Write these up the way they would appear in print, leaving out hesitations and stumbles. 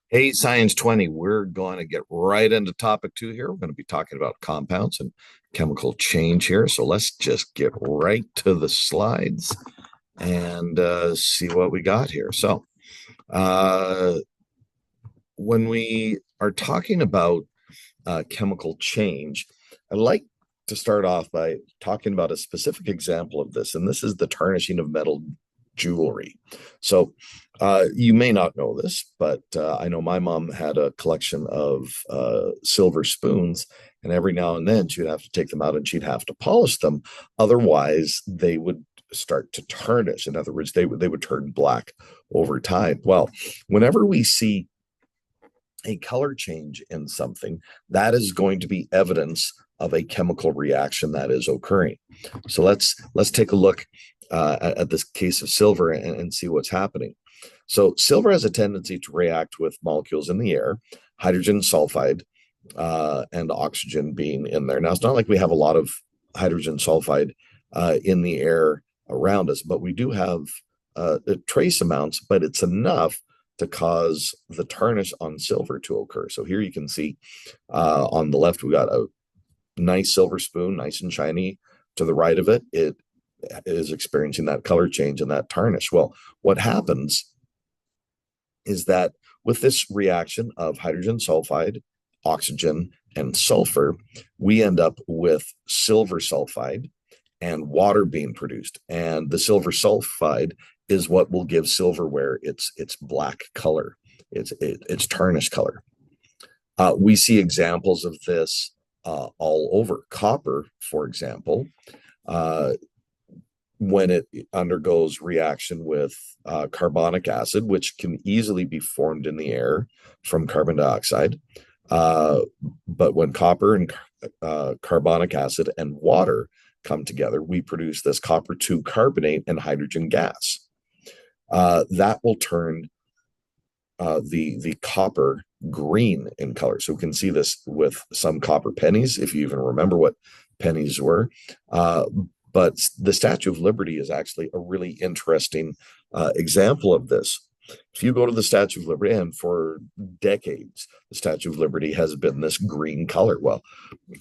Hey, Science 20, we're going to get right into topic two here. We're going to be talking about compounds and chemical change here. So let's just get right to the slides and see what we got here. Uh, when we are talking about chemical change, I'd like to start off by talking about a specific example of this, and this is the tarnishing of metal jewelry. So, you may not know this, but I know my mom had a collection of silver spoons, and every now and then she'd have to take them out and she'd have to polish them. Otherwise, they would start to tarnish. In other words, they would turn black over time. Well, whenever we see a color change in something, that is going to be evidence of a chemical reaction that is occurring. So let's take a look at this case of silver and see what's happening. So silver has a tendency to react with molecules in the air, hydrogen sulfide and oxygen being in there. Now it's not like we have a lot of hydrogen sulfide in the air around us, but we do have trace amounts, but it's enough to cause the tarnish on silver to occur. So here you can see on the left, we got a nice silver spoon, nice and shiny. To the right of it, it is experiencing that color change and that tarnish. Well, what happens is that with this reaction of hydrogen sulfide, oxygen, and sulfur, we end up with silver sulfide and water being produced. And the silver sulfide is what will give silverware its black color, its tarnished color. We see examples of this all over. Copper, for example, uh, when it undergoes reaction with carbonic acid, which can easily be formed in the air from carbon dioxide. Uh, but when copper and carbonic acid and water come together, we produce this copper 2 carbonate and hydrogen gas. That will turn the copper green in color. So we can see this with some copper pennies, if you even remember what pennies were. But the Statue of Liberty is actually a really interesting example of this. If you go to the Statue of Liberty, and for decades, the Statue of Liberty has been this green color. Well,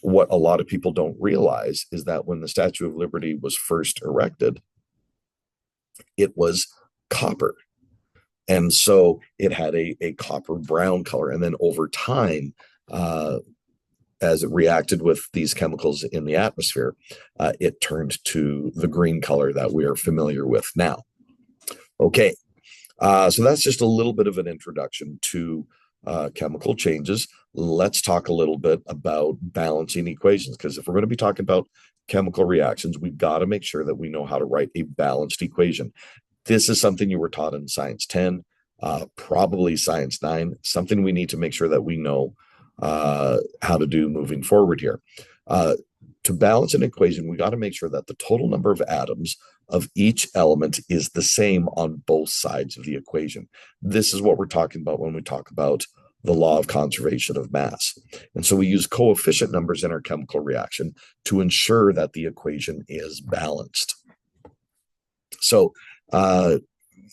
what a lot of people don't realize is that when the Statue of Liberty was first erected, it was copper. And so it had a copper brown color. And then over time, as it reacted with these chemicals in the atmosphere, it turned to the green color that we are familiar with now. Okay, so that's just a little bit of an introduction to chemical changes. Let's talk a little bit about balancing equations, because if we're going to be talking about chemical reactions, we've got to make sure that we know how to write a balanced equation. This is something you were taught in Science 10, probably Science 9, something we need to make sure that we know how to do moving forward here. To balance an equation, we got to make sure that the total number of atoms of each element is the same on both sides of the equation. This is what we're talking about when we talk about the law of conservation of mass. And so we use coefficient numbers in our chemical reaction to ensure that the equation is balanced. So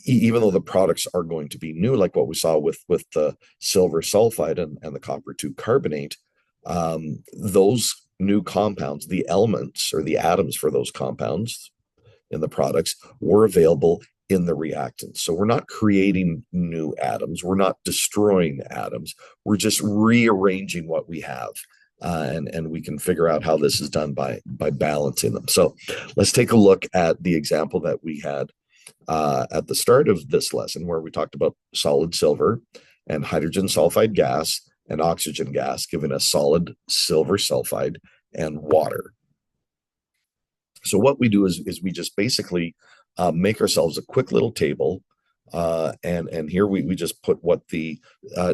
even though the products are going to be new, like what we saw with the silver sulfide and the copper 2 carbonate, those new compounds, the elements or the atoms for those compounds in the products were available in the reactants. So we're not creating new atoms. We're not destroying atoms. We're just rearranging what we have. And we can figure out how this is done by balancing them. So let's take a look at the example that we had at the start of this lesson, where we talked about solid silver and hydrogen sulfide gas and oxygen gas, giving us solid silver sulfide and water. So what we do is we just basically make ourselves a quick little table, and here we just put what the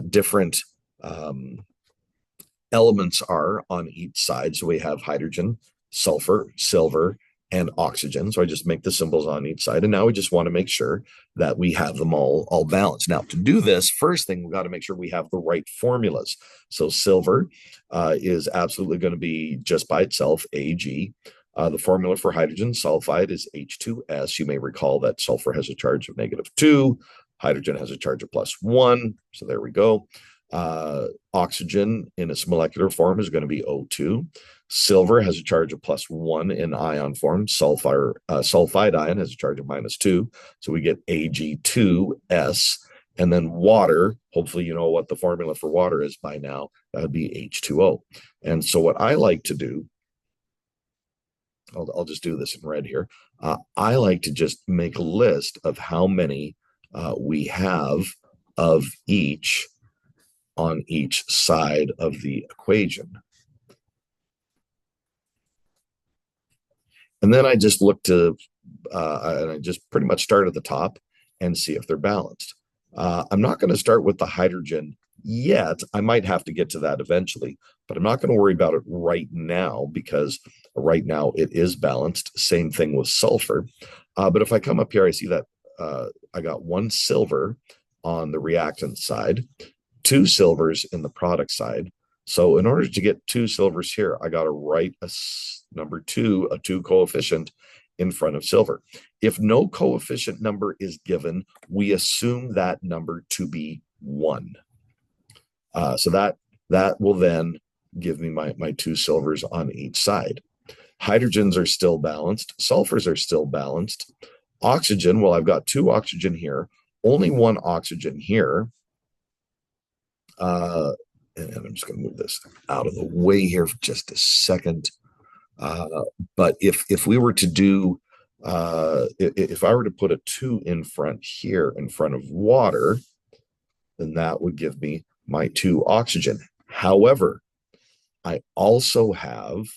different elements are on each side. So we have hydrogen, sulfur, silver, and oxygen. So I just make the symbols on each side. And now we just want to make sure that we have them all balanced. Now, to do this, first thing, we got to make sure we have the right formulas. So silver is absolutely going to be just by itself, Ag. The formula for hydrogen sulfide is H2S. You may recall that sulfur has a charge of -2. Hydrogen has a charge of +1. So there we go. Oxygen in its molecular form is going to be O2. Silver has a charge of +1 in ion form. Sulfide ion has a charge of -2. So we get Ag2S. And then water, hopefully you know what the formula for water is by now. That would be H2O. And so what I like to do, I'll just do this in red here. I like to just make a list of how many we have of each on each side of the equation. And then I just look to, and I just pretty much start at the top and see if they're balanced. I'm not going to start with the hydrogen yet. I might have to get to that eventually, but I'm not going to worry about it right now because right now it is balanced. Same thing with sulfur. But if I come up here, I see that I got 1 silver on the reactant side, 2 silvers in the product side. So in order to get 2 silvers here, I got to write a number 2, a 2 coefficient in front of silver. If no coefficient number is given, we assume that number to be 1. So that will then give me my 2 silvers on each side. Hydrogens are still balanced. Sulfurs are still balanced. Oxygen, well, I've got 2 oxygen here, only 1 oxygen here. And I'm just going to move this out of the way here for just a second. But if we were to do, if I were to put a 2 in front here in front of water, then that would give me my 2 oxygen. However, I also have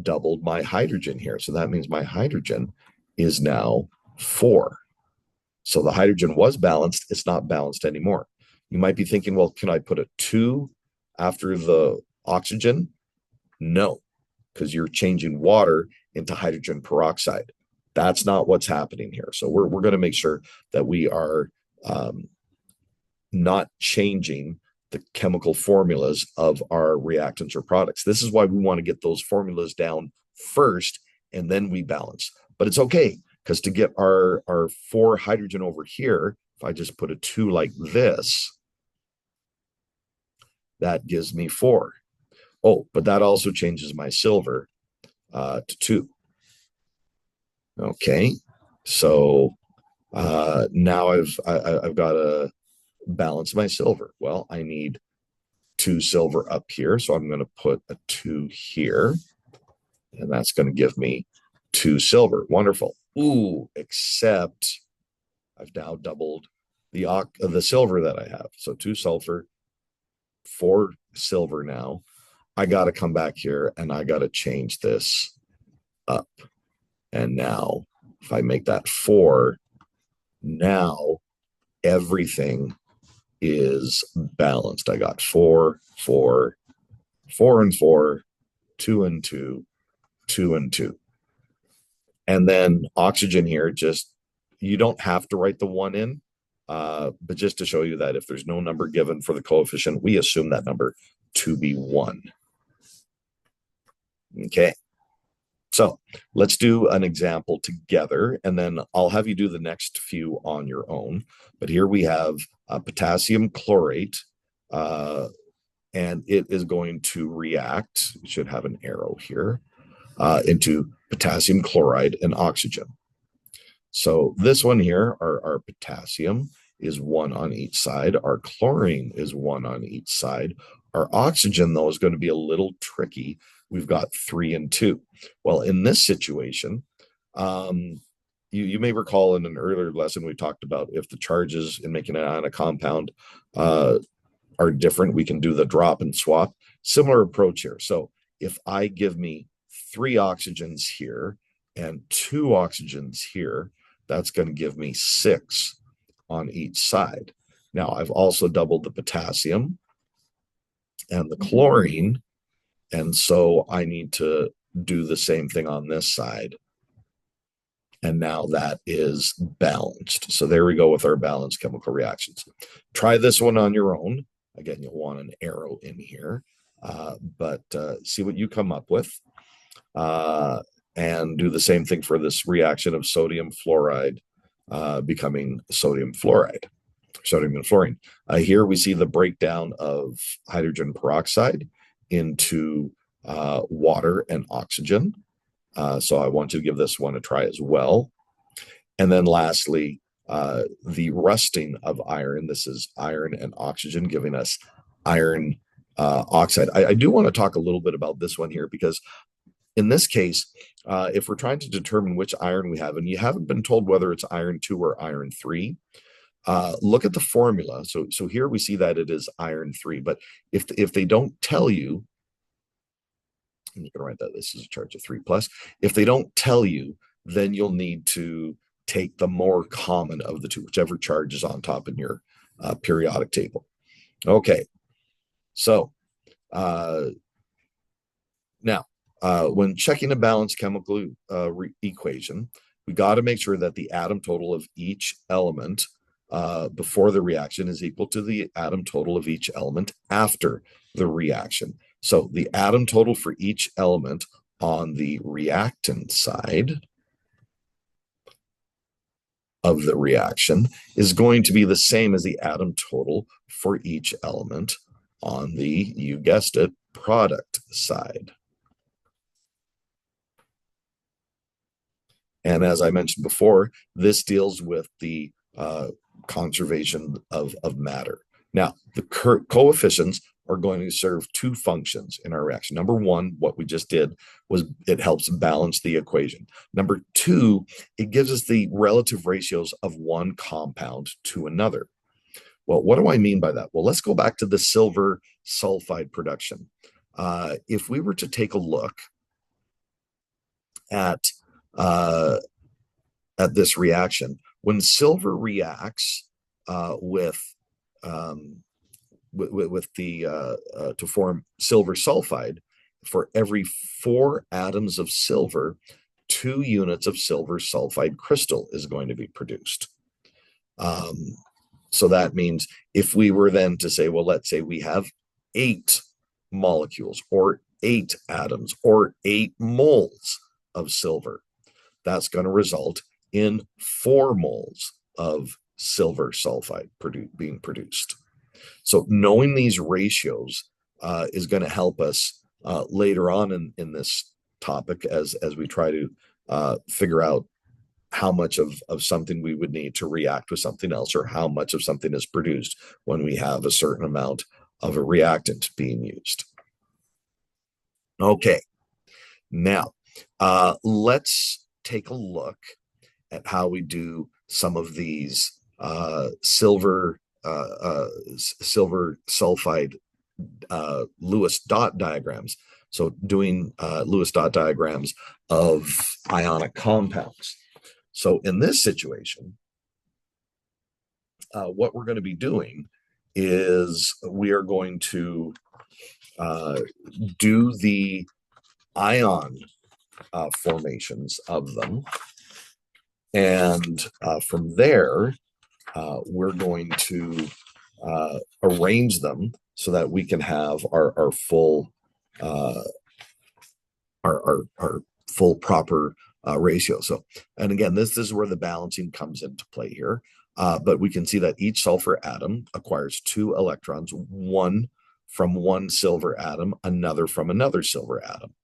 doubled my hydrogen here. So that means my hydrogen is now 4. So the hydrogen was balanced. It's not balanced anymore. You might be thinking, well, can I put a 2 after the oxygen? No, because you're changing water into hydrogen peroxide. That's not what's happening here. So we're going to make sure that we are not changing the chemical formulas of our reactants or products. This is why we want to get those formulas down first, and then we balance. But it's okay, because to get our 4 hydrogen over here, if I just put a 2 like this, that gives me 4. Oh, but that also changes my silver to 2. Okay, so now I've got to balance my silver. Well, I need 2 silver up here, so I'm going to put a 2 here, and that's going to give me 2 silver. Wonderful. Ooh, except I've now doubled the silver that I have. So 2 sulfur, 4 silver now. I got to come back here and I got to change this up. And now if I make that 4, now everything is balanced. I got 4, 4, 4 and 4, 2 and 2, 2 and 2. And then oxygen here, just, you don't have to write the 1 in, but just to show you that if there's no number given for the coefficient, we assume that number to be 1. Okay. So let's do an example together, and then I'll have you do the next few on your own. But here we have potassium chlorate, and it is going to react, it should have an arrow here, into potassium chloride and oxygen. So this one here, our potassium is 1 on each side. Our chlorine is 1 on each side. Our oxygen, though, is going to be a little tricky. We've got 3 and 2. Well, in this situation, you may recall in an earlier lesson we talked about if the charges in making an ionic compound are different, we can do the drop and swap. Similar approach here. So if I give me 3 oxygens here and 2 oxygens here, that's going to give me 6 on each side. Now, I've also doubled the potassium and the chlorine, and so I need to do the same thing on this side. And now that is balanced. So there we go with our balanced chemical reactions. Try this one on your own. Again, you'll want an arrow in here, but see what you come up with. And do the same thing for this reaction of sodium fluoride becoming sodium fluoride. sodium and fluorine. Here we see the breakdown of hydrogen peroxide into water and oxygen. So I want you to give this one a try as well. And then lastly, the rusting of iron. This is iron and oxygen giving us iron oxide. I do want to talk a little bit about this one here because in this case, if we're trying to determine which iron we have, and you haven't been told whether it's iron 2 or iron 3, look at the formula. So here we see that it is iron 3, but if they don't tell you, and you can write that this is a charge of 3 plus, if they don't tell you, then you'll need to take the more common of the two, whichever charge is on top in your periodic table. Okay, so now when checking a balanced chemical equation, we got to make sure that the atom total of each element before the reaction is equal to the atom total of each element after the reaction. So the atom total for each element on the reactant side of the reaction is going to be the same as the atom total for each element on the, you guessed it, product side. And as I mentioned before, this deals with the conservation of matter. Now, the coefficients are going to serve two functions in our reaction. Number one, what we just did was it helps balance the equation. Number two, it gives us the relative ratios of one compound to another. Well, what do I mean by that? Well, let's go back to the silver sulfide production. If we were to take a look at this reaction, when silver reacts with the to form silver sulfide, for every 4 atoms of silver, 2 units of silver sulfide crystal is going to be produced. So that means if we were then to say, well, let's say we have 8 molecules or 8 atoms or 8 moles of silver, that's going to result in 4 moles of silver sulfide being produced. So knowing these ratios is going to help us later on in this topic as we try to figure out how much of something we would need to react with something else, or how much of something is produced when we have a certain amount of a reactant being used. Okay, now let's take a look at how we do some of these silver sulfide Lewis dot diagrams. So doing Lewis dot diagrams of ionic compounds. So in this situation, what we're going to be doing is we are going to do the ion formations of them. And from there, we're going to arrange them so that we can have our full our full proper ratio. So, and again, this is where the balancing comes into play here. But we can see that each sulfur atom acquires 2 electrons, one from one silver atom, another from another silver atom.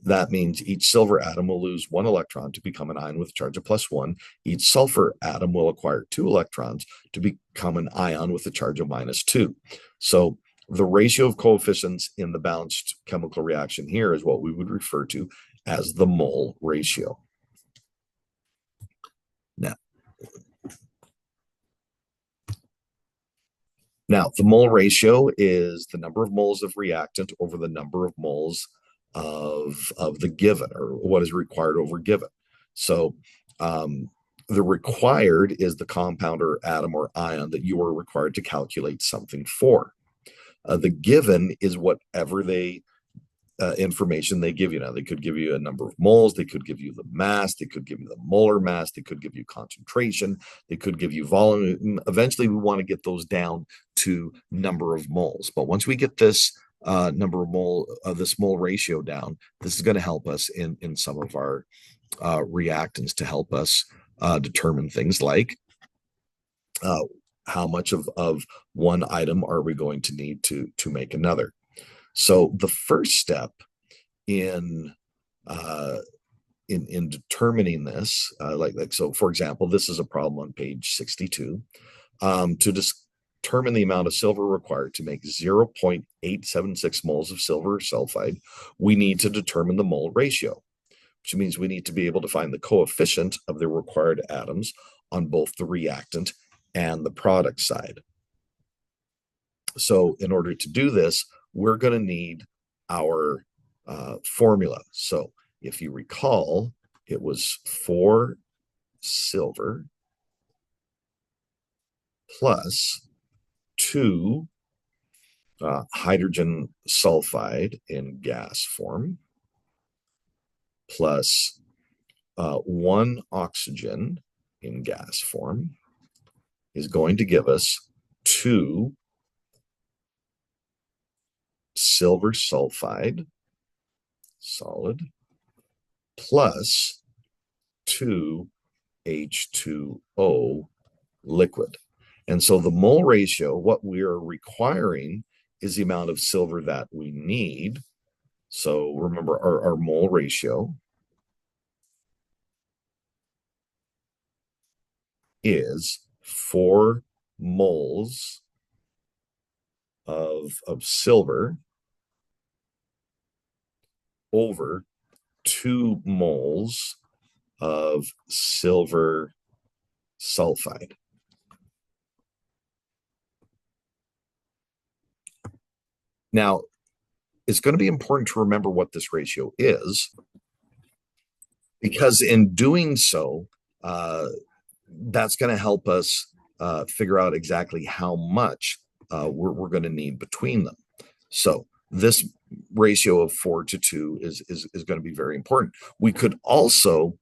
That means each silver atom will lose 1 electron to become an ion with a charge of +1. Each sulfur atom will acquire 2 electrons to become an ion with a charge of -2. So the ratio of coefficients in the balanced chemical reaction here is what we would refer to as the mole ratio. Now, the mole ratio is the number of moles of reactant over the number of moles of the given, or what is required over given. So the required is the compound or atom or ion that you are required to calculate something for. The given is whatever information they give you. Now, they could give you a number of moles, they could give you the mass, they could give you the molar mass, they could give you concentration, they could give you volume. Eventually, we want to get those down to number of moles. But once we get this number of this mole ratio down, this is going to help us in some of our reactants to help us determine things like how much of one item are we going to need to make another. So the first step in in determining this, like so, for example, this is a problem on page 62. To determine the amount of silver required to make 0.876 moles of silver sulfide, we need to determine the mole ratio, which means we need to be able to find the coefficient of the required atoms on both the reactant and the product side. So in order to do this, we're going to need our formula. So if you recall, it was 4 silver plus 2 hydrogen sulfide in gas form plus 1 oxygen in gas form is going to give us 2 silver sulfide solid plus 2 H2O liquid. And so the mole ratio, what we are requiring is the amount of silver that we need. So remember our mole ratio is 4 moles of silver over 2 moles of silver sulfide. Now, it's going to be important to remember what this ratio is, because in doing so, that's going to help us figure out exactly how much we're going to need between them. So this ratio of 4 to 2 is going to be very important. We could also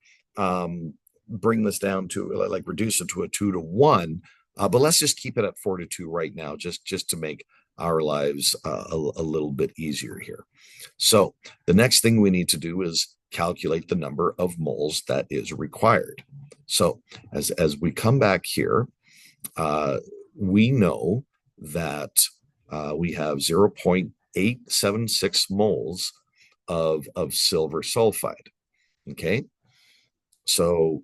bring this down to, like, reduce it to a 2 to 1, but let's just keep it at 4 to 2 right now, just to make our lives a little bit easier here. So the next thing we need to do is calculate the number of moles that is required. So as we come back here, we know that we have 0.876 moles of silver sulfide. Okay, so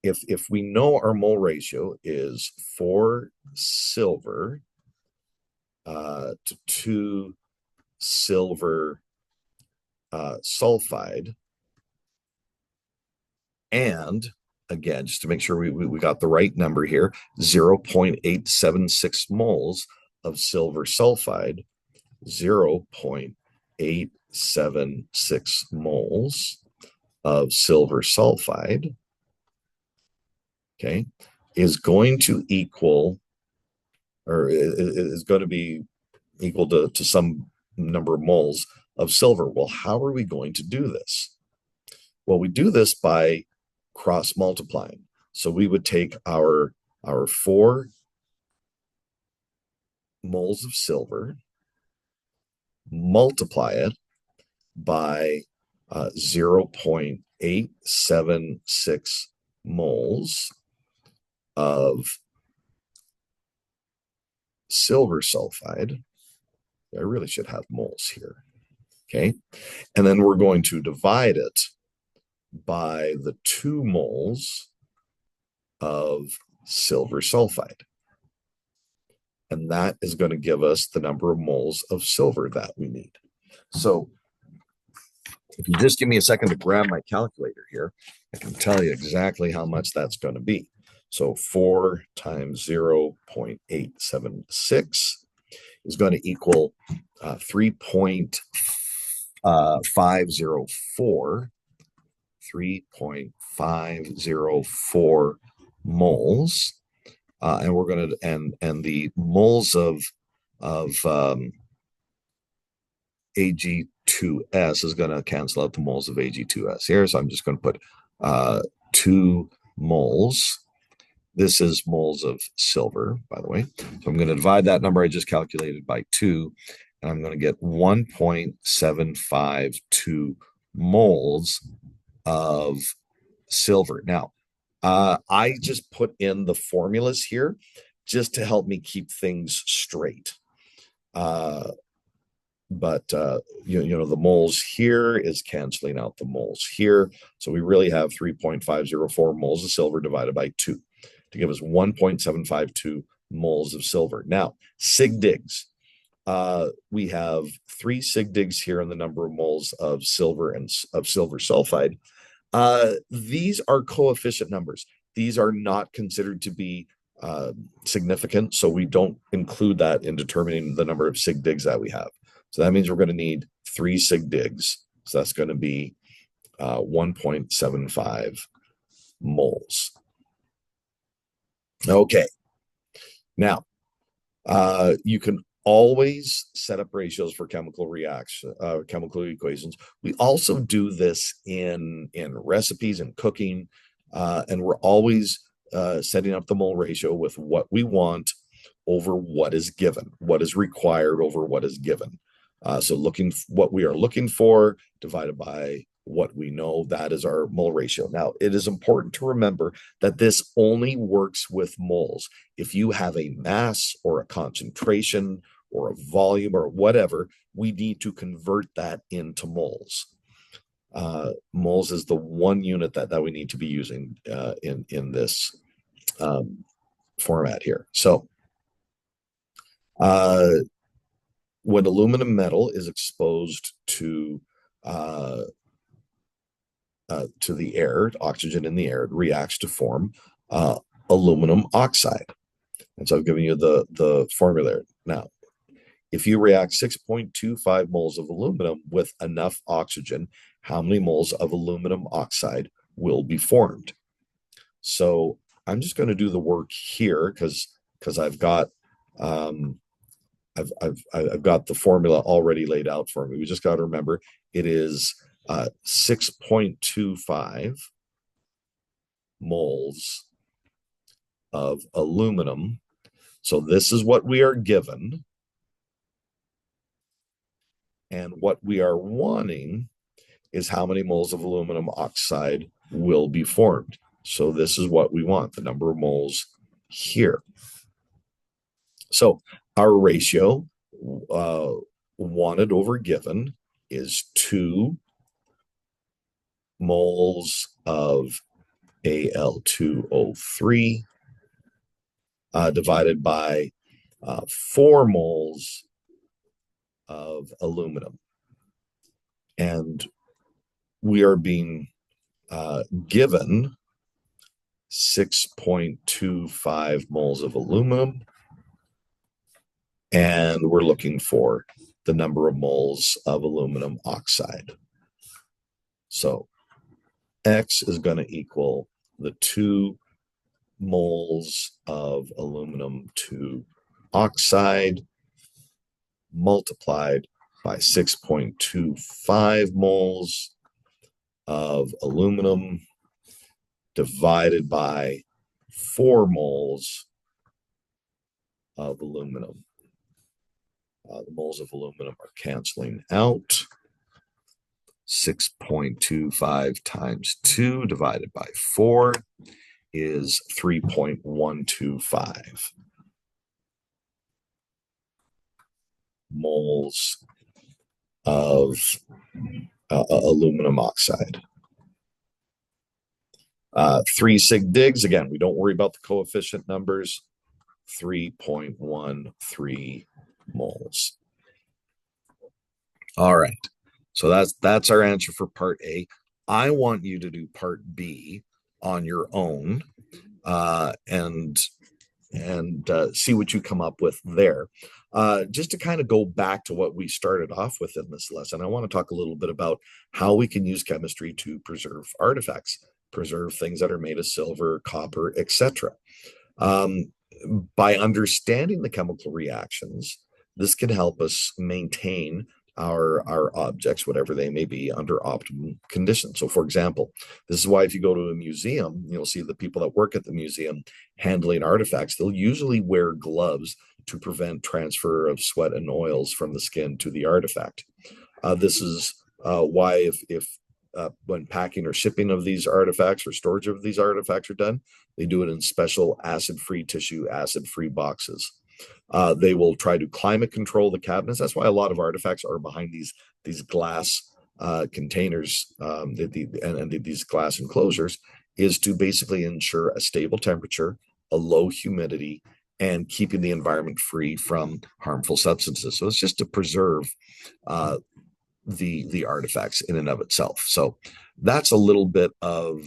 if we know our mole ratio is 4 silver to 2 silver sulfide, and again, just to make sure we got the right number here, 0.876 moles of silver sulfide, 0.876 moles of silver sulfide, okay, is going to equal, or is going to be equal to some number of moles of silver. Well, how are we going to do this? Well, we do this by cross multiplying. So we would take our 4 moles of silver, multiply it by 0.876 moles of silver sulfide. I really should have moles here. Okay. And then we're going to divide it by the 2 moles of silver sulfide. And that is going to give us the number of moles of silver that we need. So if you just give me a second to grab my calculator here, I can tell you exactly how much that's going to be. So 4 times 0.876 is going to equal 3.504 moles, and we're going to and the moles of Ag2S is going to cancel out the moles of Ag2S here. So I'm just going to put 2 moles. This is moles of silver, by the way. So I'm going to divide that number I just calculated by 2, and I'm going to get 1.752 moles of silver. Now, I just put in the formulas here just to help me keep things straight. But the moles here is canceling out the moles here. So we really have 3.504 moles of silver divided by 2 to give us 1.752 moles of silver. Now, sig digs. We have 3 sig digs here in the number of moles of silver and of silver sulfide. These are coefficient numbers. These are not considered to be significant, so we don't include that in determining the number of sig digs that we have. So that means we're going to need 3 sig digs. So that's going to be 1.75 moles. Okay. Now, you can always set up ratios for chemical equations. We also do this in recipes and cooking, and we're always setting up the mole ratio with what we want over what is given, what is required over what is given. So what we are looking for divided by what we know, that is our mole ratio. Now, it is important to remember that this only works with moles. If you have a mass or a concentration or a volume or whatever, we need to convert that into moles. Moles is the one unit that we need to be using in this format here. So when aluminum metal is exposed to the air, oxygen in the air, it reacts to form aluminum oxide. And so I've given you the formula there. Now, if you react 6.25 moles of aluminum with enough oxygen, how many moles of aluminum oxide will be formed? So I'm just going to do the work here because I've got I've got the formula already laid out for me. We just got to remember it is 6.25 moles of aluminum. So this is what we are given. And what we are wanting is how many moles of aluminum oxide will be formed. So this is what we want, the number of moles here. So our ratio wanted over given is 2 moles of Al2O3 divided by 4 moles of aluminum. And we are being given 6.25 moles of aluminum, and we're looking for the number of moles of aluminum oxide. So X is going to equal the 2 moles of aluminum to oxide multiplied by 6.25 moles of aluminum divided by 4 moles of aluminum. The moles of aluminum are canceling out. 6.25 times 2 divided by 4 is 3.125 moles of aluminum oxide. 3 sig digs, again, we don't worry about the coefficient numbers, 3.13 moles. All right, so that's our answer for part A. I want you to do part B on your own and see what you come up with there. Just to kind of go back to what we started off with in this lesson, I want to talk a little bit about how we can use chemistry to preserve artifacts, preserve things that are made of silver, copper, etc. By understanding the chemical reactions, this can help us maintain our objects, whatever they may be, under optimum conditions. So for example, this is why if you go to a museum, you'll see the people that work at the museum handling artifacts, they'll usually wear gloves to prevent transfer of sweat and oils from the skin to the artifact. This is why if when packing or shipping of these artifacts or storage of these artifacts are done, they do it in special acid-free tissue, acid-free boxes. They will try to climate control the cabinets. That's why a lot of artifacts are behind these glass containers, these glass enclosures, is to basically ensure a stable temperature, a low humidity, and keeping the environment free from harmful substances. So it's just to preserve the artifacts in and of itself. So that's a little bit of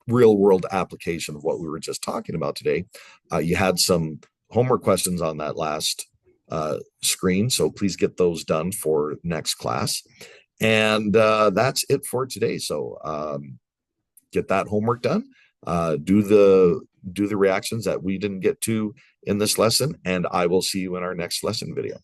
real world application of what we were just talking about today. You had some homework questions on that last screen, so please get those done for next class. And that's it for today. So get that homework done. Do the reactions that we didn't get to in this lesson, and I will see you in our next lesson video.